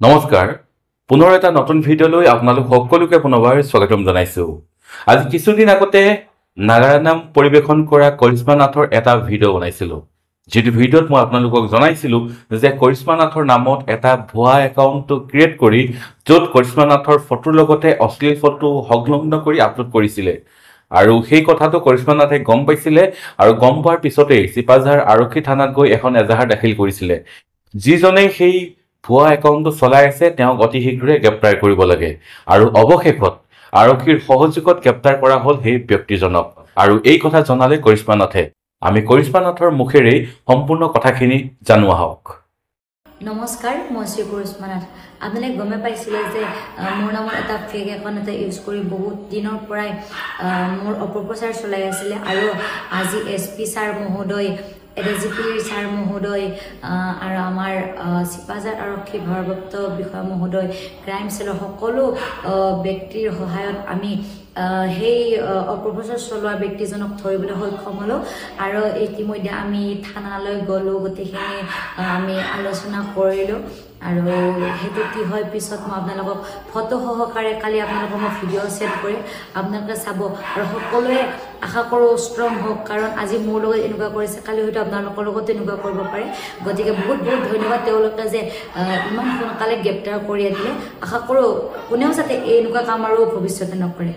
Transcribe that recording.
নমস্কাৰ পুনৰ এটা নতুন ভিডিঅ'লৈ আপোনালোক সকলোকে পুনৰবাৰ স্বাগতম জনাইছো। আজি কিছুদিন আগতে নাগাৰানাম পৰিবেশন কৰা কৰিশ্মা নাথৰ এটা ভিডিঅ' বনাইছিলো। যেটো ভিডিঅ'ত মই আপোনালোকক জনাইছিলো যে কৰিশ্মা নাথৰ নামত এটা ভুৱা একাউণ্ট ক্ৰিয়েট কৰি য'ত কৰিশ্মা নাথৰ ফটোৰ লগতে অশ্লীল ফটো সংলগ্ন কৰি আপলোড কৰিছিলে। আৰু সেই কথাটো কৰিশ্মা নাথে গম পাইছিলে আৰু গম পোৱাৰ পিছতে চিপাঝাৰ আৰক্ষী থানাত গৈ এখন এজাহাৰ দাখিল কৰিছিলে। যিজনে সেই ভুৱা একাউণ্টটো চলাই আছে তেওঁক অতি শীঘ্ৰে গ্ৰেপ্তাৰ কৰিব লাগে আৰু অৱশেষত আৰক্ষীৰ সহযোগত গ্ৰেপ্তাৰ কৰা হ'ল সেই ব্যক্তিজনক। আৰু এই কথা জনালে কৰিশ্মা নাথে। আমি কৰিশ্মা নাথৰ মুখেৰে সম্পূৰ্ণ কথাখিনি জানো আহক। নমস্কাৰ, মই শ্ৰী কৰিশ্মা নাথ। আপোনালোকে গমে পাইছিলে যে মোৰ নামত এটা ফেক একাউণ্ট এটা ইউজ কৰি বহুত দিনৰ পৰাই মোৰ অপপ্ৰচাৰ চলাই আছিলে আৰু আজি SP ছাৰ মহোদয়, ADGP ছাৰ মহোদয় আৰু আমাৰ চিপাঝাৰ আৰক্ষী ভাৰপ্ৰাপ্ত বিষয়া মহোদয়, ক্ৰাইম চেলৰ সকলো ব্যক্তিৰ সহায়ত আমি সেই অপপ্ৰচাৰ চলোৱা ব্যক্তিজনক ধৰিবলৈ সক্ষম হ'লোঁ। আৰু ইতিমধ্যে আমি থানালৈ গ'লোঁ, গোটেইখিনি আমি আলোচনা কৰিলোঁ আৰু সেইটো কি হয় পিছত মই আপোনালোকক ফটো সহকাৰে কালি আপোনালোকক মই ভিডিঅ' ছেট কৰি আপোনালোকে চাব। আৰু সকলোৱে আশা কৰোঁ ষ্ট্ৰং হওক, কাৰণ আজি মোৰ লগত এনেকুৱা কৰিছে, কালি হয়তো আপোনালোকৰ লগত এনেকুৱা কৰিব পাৰে। গতিকে বহুত বহুত ধন্যবাদ তেওঁলোকে যে ইমান সোনকালে গ্ৰেপ্তাৰ কৰি আনিলে। আশা কৰোঁ কোনেও যাতে এনেকুৱা কাম আৰু ভৱিষ্যতে নকৰে।